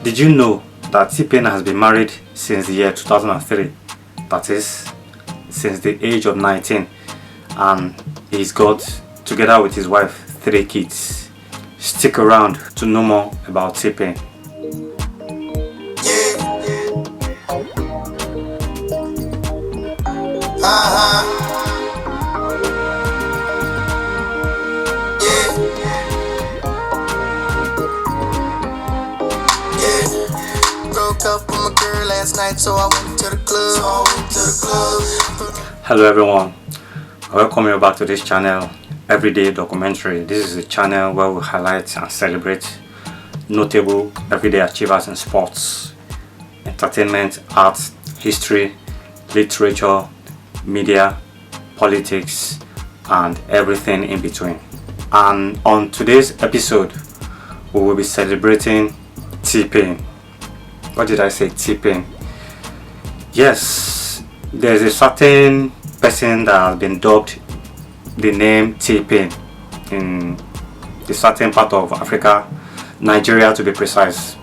Did you know that T-Pain has been married since the year 2003? That is, since the age of 19, and he's got, together with his wife, 3 kids. Stick around to know more about T-Pain. Hello everyone, I welcome you back to this channel, Everyday Documentary. This is a channel where we highlight and celebrate notable everyday achievers in sports, entertainment, art, history, literature, media, politics, and everything in between. And on today's episode, we will be celebrating T-Pain. What did I say? T-Pain. Yes, there's a certain person that has been dubbed the name T-Pain in a certain part of Africa, Nigeria to be precise.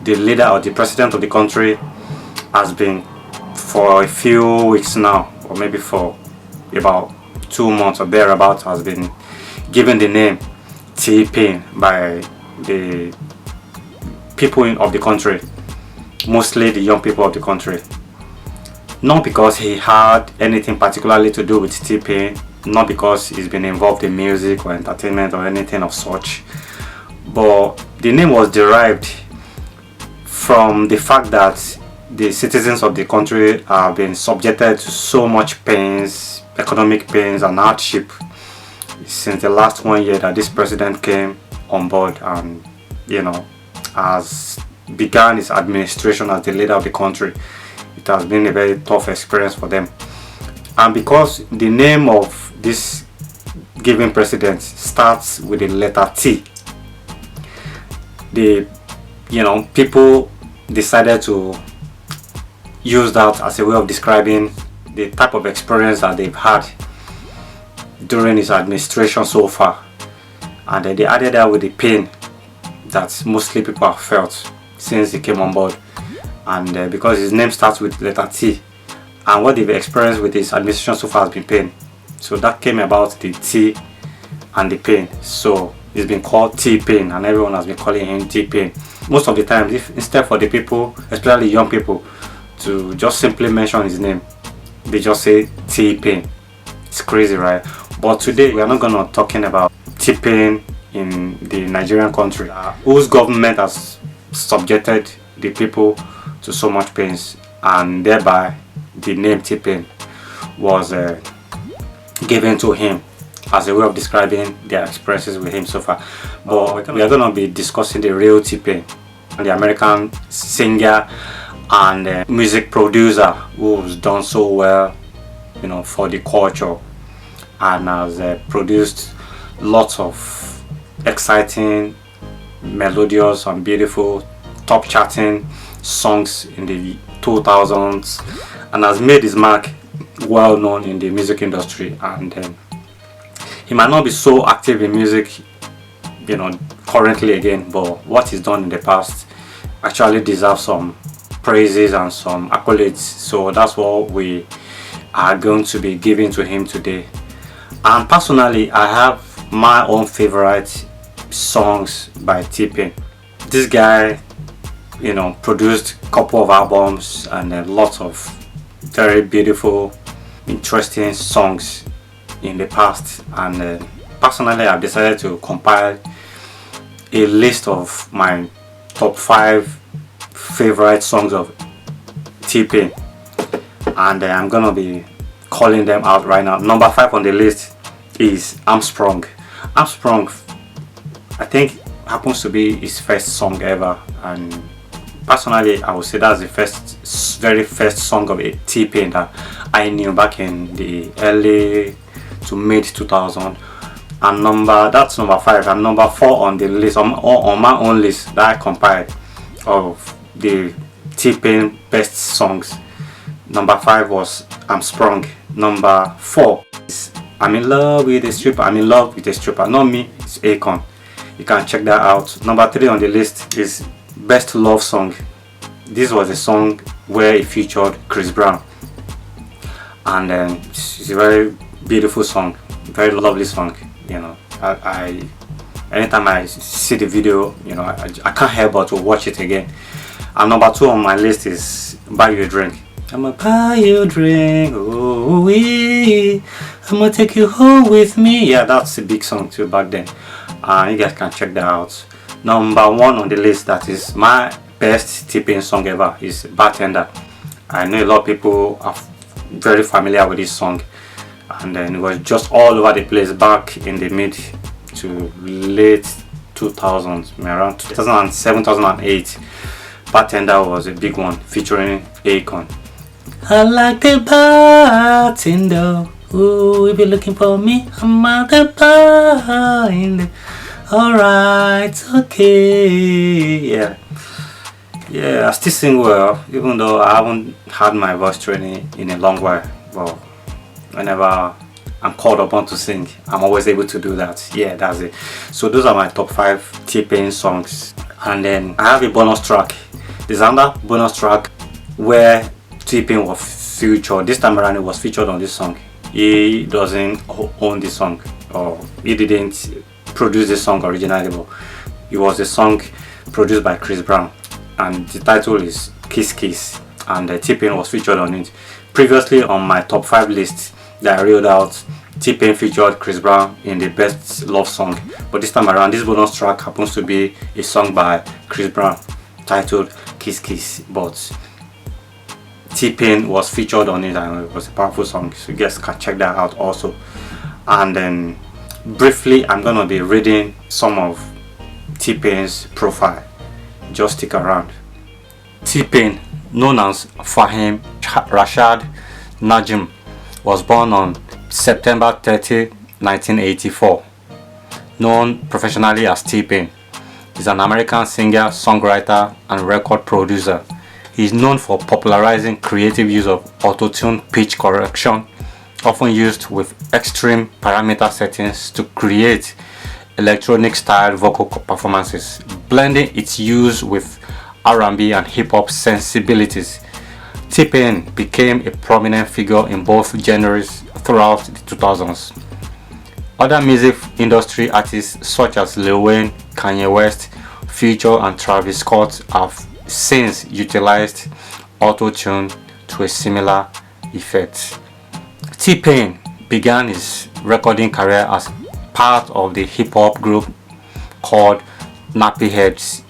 The leader or the president of the country has been, for a few weeks now, or maybe for about 2 months or thereabout, has been given the name T-Pain by the people of the country, mostly the young people of the country. Not because he had anything particularly to do with T-Pain, not because he's been involved in music or entertainment or anything of such, but the name was derived from the fact that the citizens of the country have been subjected to so much pains, economic pains and hardship since the last 1 year that this president came on board and, has begun his administration as the leader of the country. It has been a very tough experience for them. And because the name of this given president starts with the letter T, people decided to use that as a way of describing the type of experience that they've had during his administration so far. And then they added that with the pain that mostly people have felt since he came on board. And because his name starts with letter T, and what they've experienced with his administration so far has been pain, so that came about the T and the pain. So he's been called T-Pain, and everyone has been calling him T-Pain. Most of the time, instead for the people, especially young people, to just simply mention his name, they just say T-Pain. It's crazy, right? But today we are not gonna talking about T-Pain in the Nigerian country, whose government has subjected the people to so much pains, and thereby the name T-Pain was given to him as a way of describing their experiences with him so far. But we are going to be discussing the real T-Pain, the American singer and music producer who's done so well, for the culture, and has produced lots of exciting, melodious and beautiful, top charting songs in the 2000s, and has made his mark well known in the music industry. And he might not be so active in music currently again, but what he's done in the past actually deserves some praises and some accolades. So that's what we are going to be giving to him today. And personally, I have my own favorite songs by T-Pain. This guy produced a couple of albums and lots of very beautiful, interesting songs in the past. And personally, I've decided to compile a list of my top 5 favorite songs of T-Pain, and I'm gonna be calling them out right now. Number 5 on the list is I'm Sprung. I'm Sprung, I think, happens to be his first song ever, and personally I would say that's the very first song of a T-Pain that I knew back in the early to mid 2000. And that's number 5. And number 4 on the list, on my own list that I compiled of the T-Pain best songs, number 5 was I'm Sprung. Number 4 is I'm in love with a stripper. I'm in love with a stripper, not me, it's Akon. You can check that out. Number 3 on the list is Best Love Song. This was a song where it featured Chris Brown, and it's a very beautiful song, very lovely song. You know, I anytime I see the video, you know, I can't help but to watch it again. And number 2 on my list is Buy You a Drink. I'ma buy you a drink, oh wee, I'ma take you home with me. Yeah, that's a big song too back then. You guys can check that out. Number 1 on the list, that is my best T-Pain song ever, is Bartender. I know a lot of people are very familiar with this song, and then it was just all over the place back in the mid to late 2000s, around 2007, 2008. Bartender was a big one, featuring Akon. I like the bartender. Ooh, if you're looking for me, I'm at the bartender. Alright, okay. Yeah, I still sing well, even though I haven't had my voice training in a long while. But whenever I'm called upon to sing, I'm always able to do that. Yeah, that's it. So those are my top 5 T-Pain songs. And then I have a bonus track. There's another bonus track where T-Pain was featured. This time around, it was featured on this song. He doesn't own this song, or he didn't produce this song originally, but it was a song produced by Chris Brown, and the title is Kiss Kiss, and T-Pain was featured on it. Previously on my top 5 list that I reeled out, T-Pain featured Chris Brown in the best love song, but this time around this bonus track happens to be a song by Chris Brown titled Kiss Kiss, but T-Pain was featured on it and it was a powerful song, so you guys can check that out also. And then briefly, I'm gonna be reading some of T-Pain's profile. Just stick around. T-Pain, known as Fahim Rashad Najim, was born on September 30, 1984. Known professionally as T-Pain, he's an American singer, songwriter, and record producer. He is known for popularizing creative use of auto-tune pitch correction, often used with extreme parameter settings to create electronic-style vocal performances, blending its use with R&B and hip-hop sensibilities. T-Pain became a prominent figure in both genres throughout the 2000s. Other music industry artists such as Lil Wayne, Kanye West, Future, and Travis Scott have since utilized auto-tune to a similar effect. T-Pain began his recording career as part of the hip-hop group called Nappy Heads.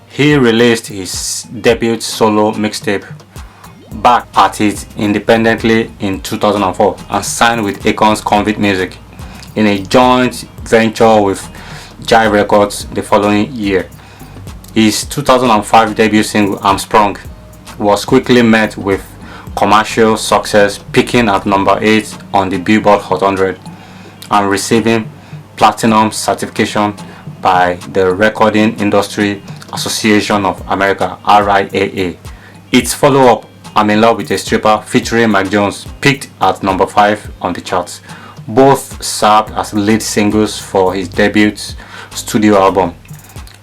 He released his debut solo mixtape, Back at It, independently in 2004 and signed with Akon's Convict Music in a joint venture with Jive Records the following year. His 2005 debut single, I'm Sprung, was quickly met with commercial success, peaking at number 8 on the Billboard Hot 100 and receiving platinum certification by the Recording Industry Association of America, RIAA. Its follow-up, I'm in Love with a Stripper, featuring Mike Jones, peaked at number 5 on the charts. Both served as lead singles for his debut studio album,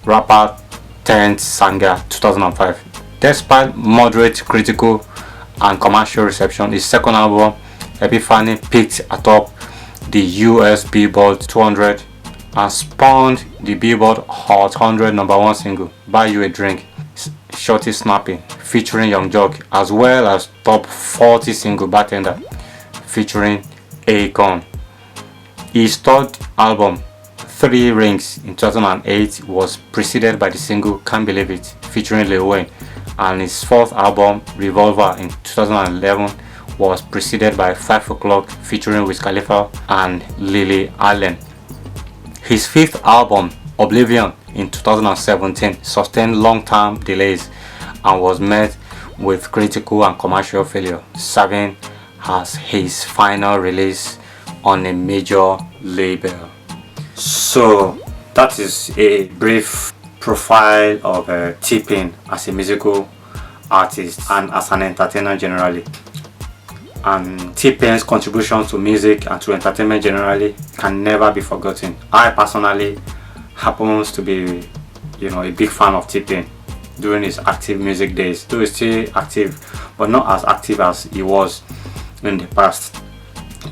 Rapper Tenth Sanga 2005. Despite moderate critical and commercial reception, his second album, Epiphany, peaked atop the US Billboard 200 and spawned the Billboard Hot 100 number 1 single, Buy You a Drink, Shorty Snapping, featuring Young Jock, as well as top 40 single Bartender, featuring Akon. His third album, 3 Rings, in 2008 was preceded by the single Can't Believe It, featuring Lil Wayne, and his fourth album, Revolver, in 2011 was preceded by 5 O'Clock, featuring Wiz Khalifa and Lily Allen. His fifth album, Oblivion, in 2017 sustained long-term delays and was met with critical and commercial failure, serving as his final release on a major label. So that is a brief profile of T-Pain as a musical artist and as an entertainer generally. And T-Pain's contribution to music and to entertainment generally can never be forgotten. I personally happens to be, a big fan of T-Pain. during his active music days. Though he's still active, but not as active as he was in the past.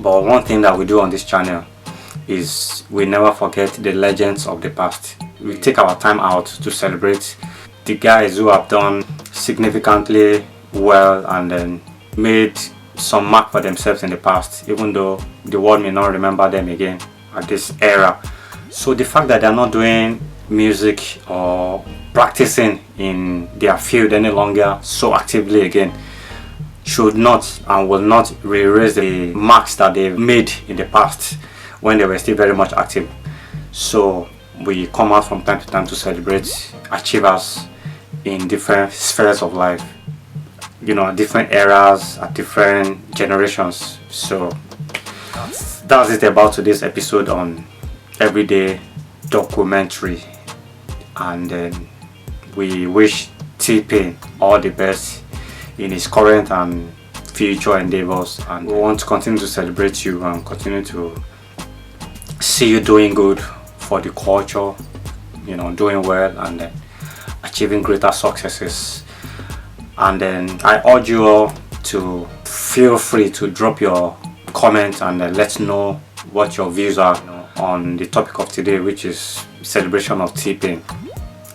But one thing that we do on this channel is we never forget the legends of the past. We take our time out to celebrate the guys who have done significantly well and then made some mark for themselves in the past, even though the world may not remember them again at this era. So the fact that they're not doing music or practicing in their field any longer so actively again should not and will not erase the marks that they've made in the past when they were still very much active. So we come out from time to time to celebrate achievers in different spheres of life, you know, different eras at different generations. So that's it about today's episode on everyday documentary, and we wish T-Pain all the best in his current and future endeavors, and we want to continue to celebrate you and continue to see you doing good for the culture, you know, doing well and achieving greater successes. And then I urge you all to feel free to drop your comments and let's know what your views are on the topic of today, which is celebration of T-Pain.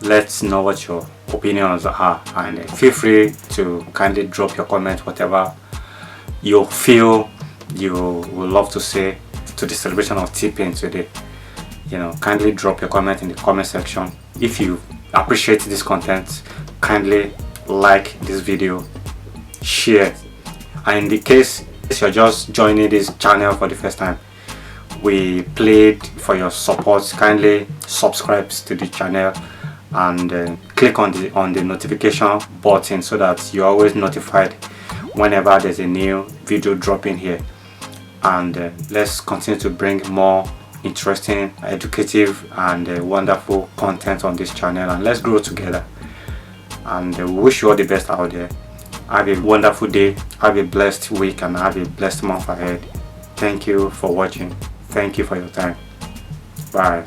Let's know what your opinions are, and feel free to kindly drop your comment, whatever you feel you would love to say to the celebration of T-Pain today. You know, kindly drop your comment in the comment section. If you appreciate this content, kindly like this video, share it. And in the case you're just joining this channel for the first time, we plead for your support. Kindly subscribe to the channel and click on the notification button so that you're always notified whenever there's a new video dropping here. And let's continue to bring more interesting, educative and wonderful content on this channel, and let's grow together. And we wish you all the best out there. Have a wonderful day, have a blessed week, and have a blessed month ahead. Thank you for watching. Thank you for your time. Bye.